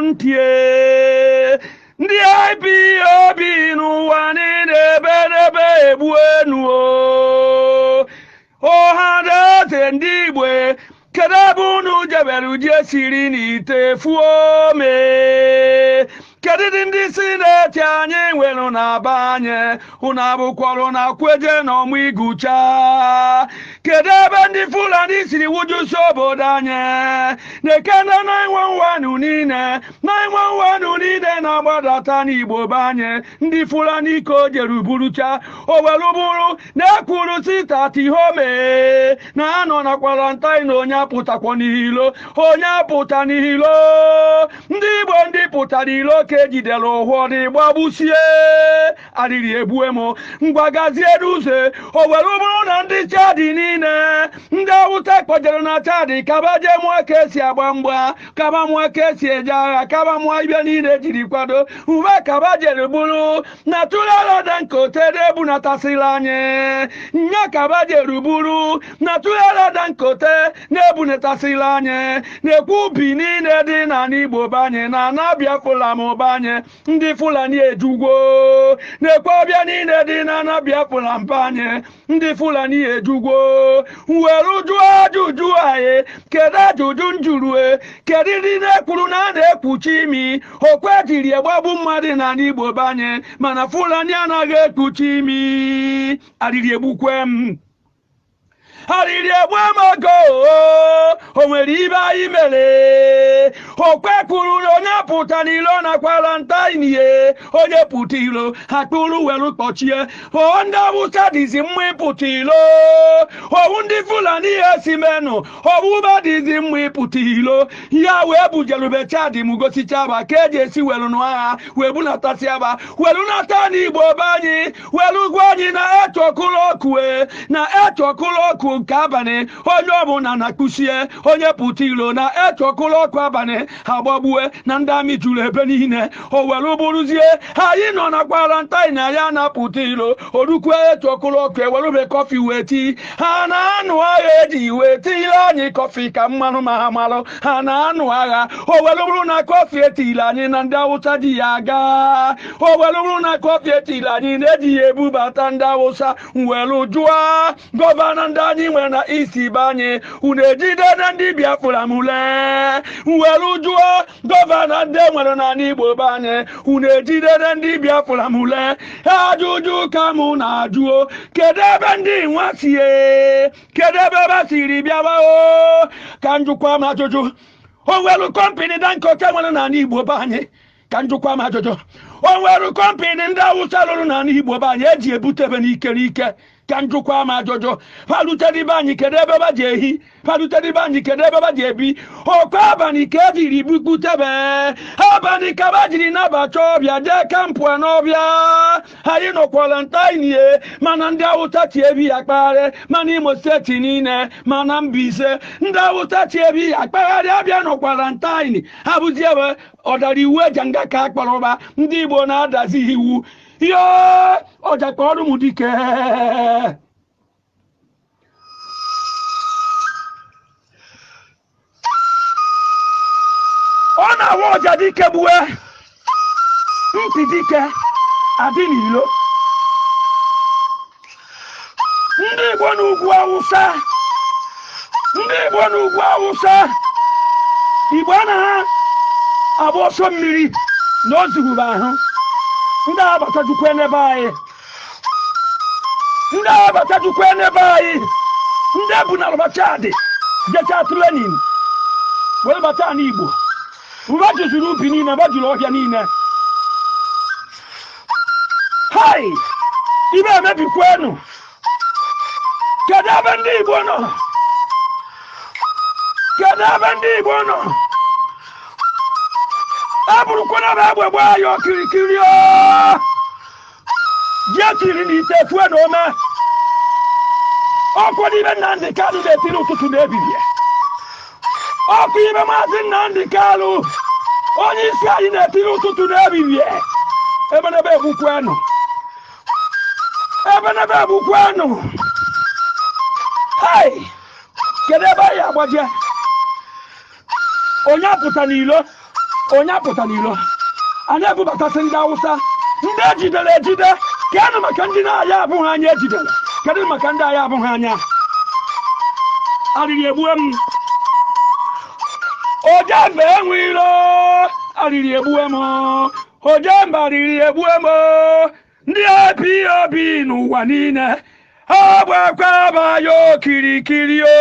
ntie ndị IPOB n'ụwa niile ebe egbu enu ọha na-eze ndị Igbo kedu ebe unu jebere uji esiri n'ite fuo mee kedu ndị sineti anyị nwere na-aba anyị unu abụkwara na kweje n'ọmụ igucha kedu ebe ndị Fulani siri wujusi obodo anyị na-ekene 911 niile na-agbadata n'Igbo be anyị ndị Fulani ko jere burucha oweruburu na-ekwuru sita tihome na anọ na kwarantin onye apụtakwa n'ilo onye apụta n'ilo ndị Igbo ndị pụtara ilo ka ejidere ụhọdụ gbagbusie arịrị egbuemo mgbagazie n'ụzọ oweruburu na ndị Chadi niile ndị Awụsa kpọjere na Chadi kaba je mụọ ka esi agba mgba kaba mụọ ka esi eje agha kaba mụọ ibe niile jiri kwado uwe kaba jere buru na tụrụala nke otede ebunatasịrị anyị nya kaba jere buru na tụrụala nke ote na-ebunatasịrị anyị na-ekwu ubi niile dị na n'Igbo banye na Biafra ma banye ndị Fulani ejugwo na-ekwe ọbịa niile dị na Biafra mbanye ndị Fulani ejugwo were jụọ ajụjụ anyị kedu ajụjụ njurue kedu ndị na-ekwuru na a na-ekpuchi imi okwe jiri egbagbu mmadụ na n'Igbo banye mana Fulani anaghị ekpuchi imi arịrị egbukwe m arịrị egbu emago o nwere ibe anyị mere okwe kwuru na onye pụta n'ilo na kwarantin ye onye pụta ilo akpụrụ were kpọchie ndị Awụsa dịzi mma ịpụta ilo owu ndị Fulani ya si menụ owuba dịzi mma ịpụta ilo ya wee bujerube Chadi m gosichaba ka eji esi welu n'agha wee bunatasị aba welu nata n'Igbo be anyị welu gwa anyị na echọkụlọkue na echọkụlọkụ nke abalị onye ọbụla na-akpụsie onye pụta ilo na echọkụlọkụ abalị agbagbue na ndị amị juru ebe niile o were bụrụzie anyị nọ na kwarantin na ya na-apụta ilo orukwe echọkụlọkụ ewerube kọfị wee tii ha na-anụ agha eji wee tiile anyị kọfị ka mmanụ ma ha marụ ha na-anụ agha o were bụrụ na kọfị etile anyị na ndị Awụsa ji ya aga o were bụrụ na kọfị etile anyị na-eji ya ebubata ndị Awụsa were jụọ gọvanọ ndị anyị nwere na isi be anyị unu ejide na ndị Biafra mule were jụọ gọvanọ ndị nwere na n'Igbo be anyị unu ejide na ndị Biafra mule ajụjụ ka mụ na-ajụo kedu ebe ndị nwa sie kedu ebe ebe siri bịawa ka njụkwa m ajụjụ o nwere kọmpini Dangote nwere na n'Igbo be anyị ka njụkwa m ajụjụ o nwere kọmpini ndị Awụsa lụrụ na n'Igbo be anyị eji ebutebe n'ike n'ike ka njụkwa m ajụjụ palutere ibe anyị kedu ebe ba ji ehi palutere ibe anyị kedu ebe ba ji ebi okwe abalị ka ejiri buputebe abalị ka ba jiri nabata ọbịa jee kampụ n'ọbịa anyị nọ kwarantin ye mana ndị Awụsa ti ebi ya kpagharị mana Imo steeti niile mana Mbaise ndị Awụsa ti ebi ya kpagharị abịa nọ kwarantin abụzi ebe ọdara iwu eji nga ka akpọrọba ndị Igbo na-adazi iwu yo ọjakpa ọrụ m dike ọ na-awa ọja dike gbue mpi dike adị n'ilo ndị Igbo n'ugwu Awụsa ndị Igbo n'ugwu Awụsa Igbo anaghị agba ọsọ mmiri na o zurube ahụ ndị abatajukwe n'ebe anyị ndị abatajukwe n'ebe anyị ndị ebu na alụba Chadi jecha trenin wee bata n'Igbo mgbe jụzuru ubi niile mgbe jụrụ ọhịa niile hai ibe emebikwenu kedu ebe ndị Igbo nọ kedu ebe ndị Igbo nọ aburukwana ba agbegbe ayo kirikiri jetiri n'ite fue na ome ọkụ ibe Nnamdi Kanu na-etiri ụtụtụ na-ebibie ọkụ ibe Maazị Nnamdi Kanu onye isi anyị na-etiri ụtụtụ na-ebibie ebenebe egbukwenụ hai kedu ebe anyị agbaje onye apụta n'ilo a na-ebubatasị ndị Awụsa ndị ejidere ejide kedụ maka ndị na-aya abụghị anya ejidere kedụ maka ndị aya abụghị anya arịrị egbue m ojembe enwe ilo arịrị egbue m ojembe arịrị egbue m ndị APOB n'ụwa niile ha gbakwa abayo kirikiri o